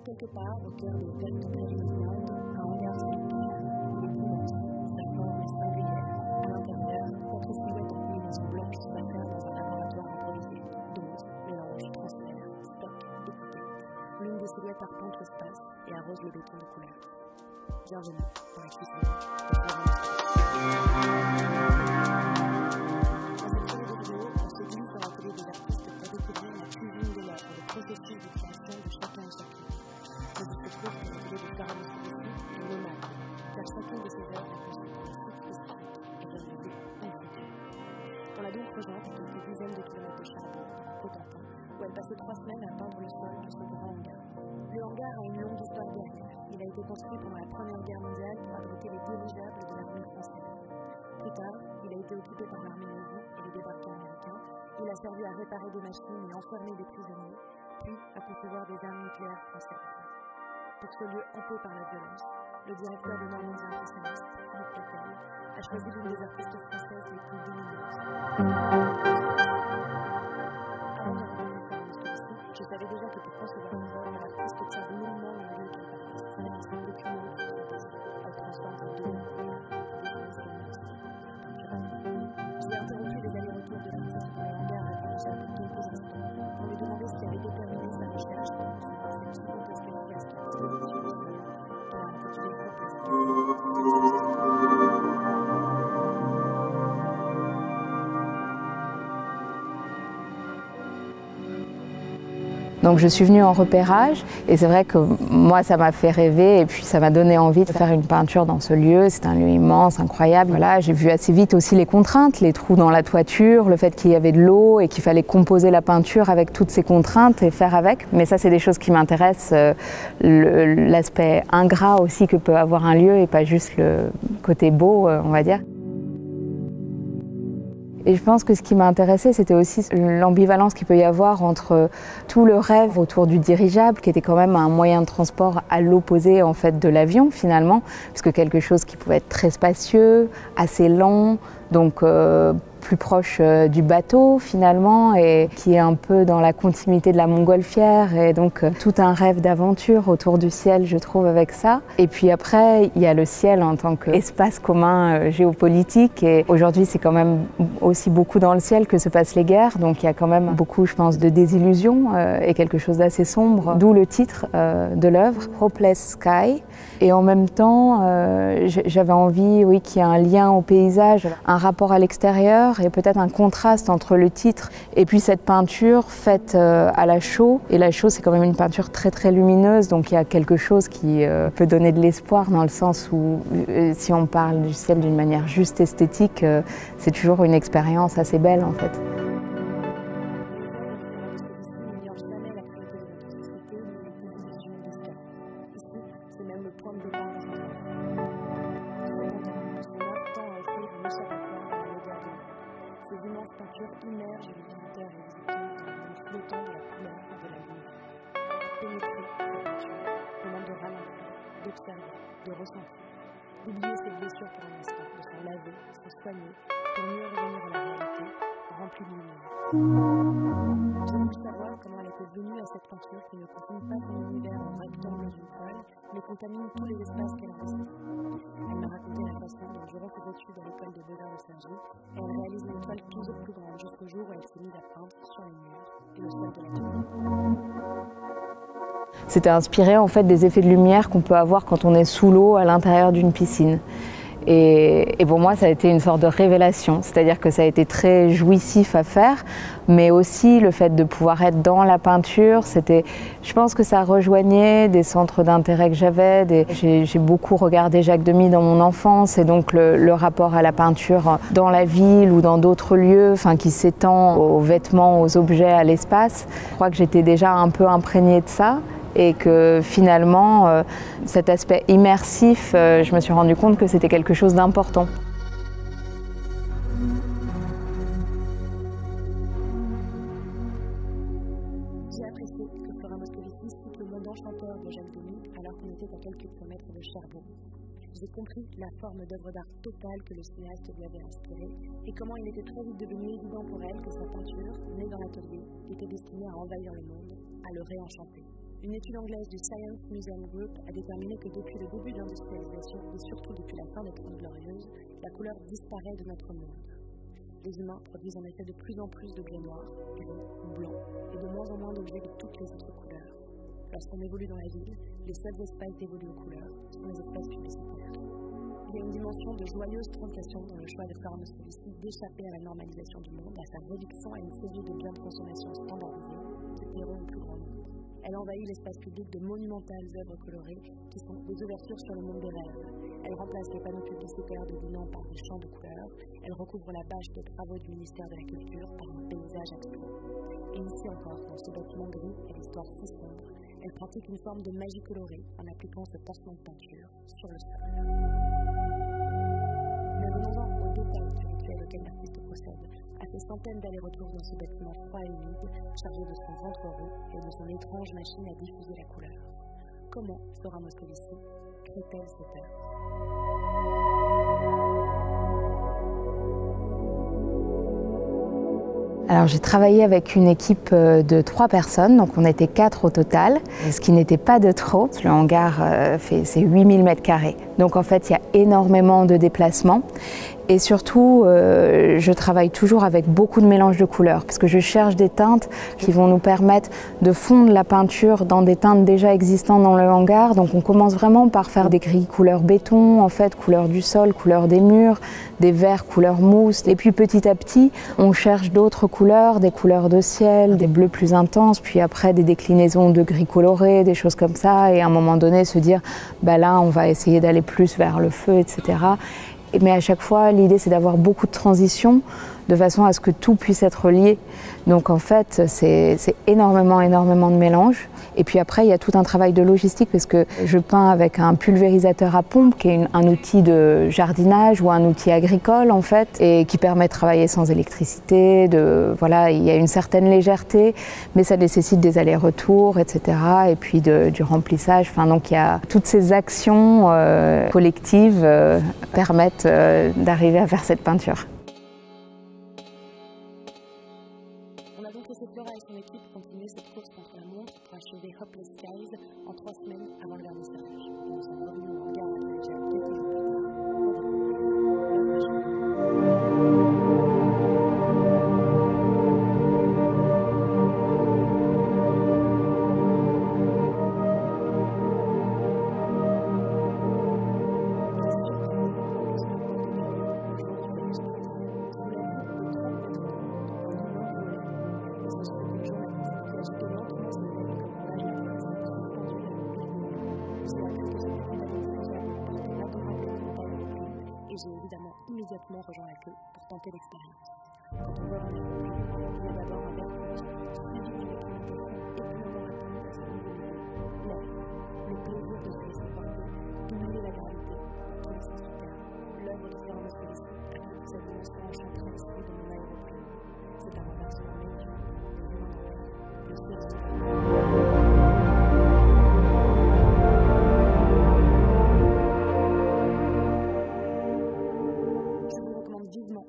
quelque part, au cœur des terres tempérées, un hangar solitaire. Il est immense, sa forme est singulière. À l'intérieur, notre silhouette en combinaison blanche s'affaire dans un laboratoire improvisé. Dose, mélange, transfert, stock, écoutez. L'une des silhouettes arpente l'espace et arrose le béton de couleur. Bienvenue dans la cuisine de Florent Dans cette série de vidéos, on se glisse dans l'atelier des artistes pour découvrir la cuisine de l'art et le processus de création de chacun et chacune. Mais il se trouve que l'atelier de Florent est nomade, car chacune de ses œuvres est construite par un site spécifique et réalisée in situ. On l'a donc rejointe à quelques dizaines de kilomètres de Charbon, Cotentin, où elle passait 3 semaines à peindre le sol de ce grand hangar. Le hangar a une longue histoire derrière. Il a été construit pendant la Première Guerre mondiale pour abriter les dirigeables de l'armée française. Plus tard, il a été occupé par l'armée Navy et les débarqueurs américains. Il a servi à réparer des machines et enfermer des prisonniers, puis à concevoir des armes nucléaires françaises. Pour ce lieu hanté par la violence, le directeur de Normandie impressionniste, Philippe Cattel, a choisi l'une des artistes françaises les plus lumineuses. Avant de rencontrer Florent Moscovici, je savais déjà que pour concevoir ses œuvres, l'artiste tient nullement le lieu qu'elle parle. C'est-à-dire son document sur son dessin. Elle transforme ses deux J'ai interrompu les allers-retours de l'artiste pour le hangar à dirigeable quelques instants pour lui demander ce qui avait déterminé sa recherche pour concevoir cette gigantesque pièce qui reste au-dessus du sol pour la intituler Groupe. Donc je suis venue en repérage et c'est vrai que moi ça m'a fait rêver et puis ça m'a donné envie de faire une peinture dans ce lieu. C'est un lieu immense, incroyable. Voilà, j'ai vu assez vite aussi les contraintes, les trous dans la toiture, le fait qu'il y avait de l'eau et qu'il fallait composer la peinture avec toutes ces contraintes et faire avec. Mais ça c'est des choses qui m'intéressent, l'aspect ingrat aussi que peut avoir un lieu et pas juste le côté beau, on va dire. Et je pense que ce qui m'a intéressée, c'était aussi l'ambivalence qu'il peut y avoir entre tout le rêve autour du dirigeable, qui était quand même un moyen de transport à l'opposé en fait de l'avion finalement, puisque quelque chose qui pouvait être très spacieux, assez lent, donc plus proche du bateau finalement et qui est un peu dans la continuité de la montgolfière et donc tout un rêve d'aventure autour du ciel je trouve avec ça. Et puis après il y a le ciel en tant qu'espace commun géopolitique et aujourd'hui c'est quand même aussi beaucoup dans le ciel que se passent les guerres donc il y a quand même beaucoup je pense de désillusion et quelque chose d'assez sombre, d'où le titre de l'œuvre, Hopeless Sky. Et en même temps j'avais envie oui, qu'il y ait un lien au paysage, un rapport à l'extérieur et peut-être un contraste entre le titre et puis cette peinture faite à la chaux. Et la chaux, c'est quand même une peinture très très lumineuse, donc il y a quelque chose qui peut donner de l'espoir dans le sens où si on parle du ciel d'une manière juste esthétique, c'est toujours une expérience assez belle en fait. Ces immenses peintures immergent les visiteurs et visiteuses dans le monde flottant de la couleur et de la lumière. Pénétrer cette peinture demande de ralentir, d'observer, de ressentir, d'oublier ses blessures pour un instant, de s'en laver, de se soigner, pour mieux revenir à la réalité, remplie de lumière. J'ai voulu savoir comment elle était venue à cette peinture qui ne confine pas son univers en rectangle d'une toile, mais contamine tous les espaces qu'elle investit. Elle m'a raconté la façon dont, durant ses études à l'école des Beaux-Arts de Cergy, elle réalise une toile toujours plus grande jusqu'au jour où elle s'est mise à peindre sur les murs et le sol de la toile. C'était inspiré en fait des effets de lumière qu'on peut avoir quand on est sous l'eau à l'intérieur d'une piscine. Et pour moi, ça a été une sorte de révélation, c'est-à-dire que ça a été très jouissif à faire, mais aussi le fait de pouvoir être dans la peinture, je pense que ça rejoignait des centres d'intérêt que j'avais. J'ai beaucoup regardé Jacques Demy dans mon enfance, et donc le rapport à la peinture dans la ville ou dans d'autres lieux, qui s'étend aux vêtements, aux objets, à l'espace. Je crois que j'étais déjà un peu imprégnée de ça. Et que finalement, cet aspect immersif, je me suis rendu compte que c'était quelque chose d'important. J'ai apprécié que Florent Moscovici cite le monde enchanteur de Jacques Demy alors qu'on était à quelques kilomètres de Cherbourg. J'ai compris la forme d'œuvre d'art totale que le cinéaste lui avait inspirée et comment il était très vite devenu évident pour elle que sa peinture, née dans l'atelier, était destinée à envahir le monde, à le réenchanter. Une étude anglaise du Science Museum Group a déterminé que depuis le début de l'industrialisation et surtout depuis la fin des Trente Glorieuses, la couleur disparaît de notre monde. Les humains produisent en effet de plus en plus de blé noir, gris ou blanc et de moins en moins d'objets de toutes les autres couleurs. Lorsqu'on évolue dans la ville, les seuls espaces d'évoluer aux couleurs sont les espaces publicitaires. Il y a une dimension de joyeuse tentation dans le choix de Flora Moscovici d'échapper à la normalisation du monde, à sa réduction à une série de biens de consommation standardisés qui plairont au plus grand nombre. Elle envahit l'espace public de monumentales œuvres colorées qui sont des ouvertures sur le monde des rêves. Elle remplace les panneaux publicitaires devinant par des champs de couleurs. Elle recouvre la bâche des travaux du ministère de la Culture par un paysage abstrait. Et ici encore, dans ce bâtiment gris à l'histoire si sombre, elle pratique une forme de magie colorée en appliquant ce pansement de peinture sur le sol. Mais venons-en au détail du rituel auquel l'artiste procède, à ces centaines d'allers-retours dans ce bâtiment froid et humide, chargé de son ventre rond et de son étrange machine à diffuser la couleur. Comment Flora Moscovici crée-t-elle cette œuvre ? Alors j'ai travaillé avec une équipe de 3 personnes, donc on était 4 au total, ce qui n'était pas de trop. Le hangar c'est 8000 m². Donc en fait il y a énormément de déplacements. Et surtout, je travaille toujours avec beaucoup de mélanges de couleurs parce que je cherche des teintes qui vont nous permettre de fondre la peinture dans des teintes déjà existantes dans le hangar. Donc on commence vraiment par faire des gris couleur béton, en fait, couleur du sol, couleur des murs, des verts couleur mousse. Et puis petit à petit, on cherche d'autres couleurs, des couleurs de ciel, des bleus plus intenses, puis après des déclinaisons de gris colorés, des choses comme ça. Et à un moment donné, se dire, bah là, on va essayer d'aller plus vers le feu, etc. Mais à chaque fois, l'idée, c'est d'avoir beaucoup de transitions de façon à ce que tout puisse être lié. Donc en fait, c'est énormément de mélanges. Et puis après, il y a tout un travail de logistique parce que je peins avec un pulvérisateur à pompe qui est un outil de jardinage ou un outil agricole en fait et qui permet de travailler sans électricité. Voilà, il y a une certaine légèreté, mais ça nécessite des allers-retours, etc. Et puis du remplissage. Enfin, donc il y a toutes ces actions collectives permettent d'arriver à faire cette peinture. On a donc laissé Flora et son équipe continuer cette course contre la montre pour achever Hopeless Skies en 3 semaines avant le vernissage. Et nous sommes revenus au hangar à Collegial quelques jours plus tard pour découvrir l'œuvre achevée. J'ai évidemment immédiatement rejoint la queue pour tenter l'expérience. Quand on voit dans les rouges, il y a d'abord un verre rouge, suivi d'une acclimatation étonnamment rapide à ce nouveau milieu. L'air, le plaisir de se laisser porter, d'oublier la gravité, entre les sens superbes. L'œuvre de Flora Moscovici a toute cette dimension enchanteresse de mon aéroplane. C'est un renversement magnifique, les humains dans l'air, le ciel superbe.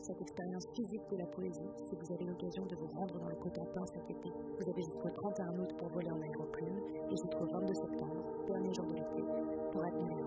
Cette expérience physique de la poésie si vous avez l'occasion de vous rendre dans le Cotentin cet été. Vous avez jusqu'au 31 août pour voler en aéroplume et jusqu'au 22 septembre, dernier jour de l'été, pour admirer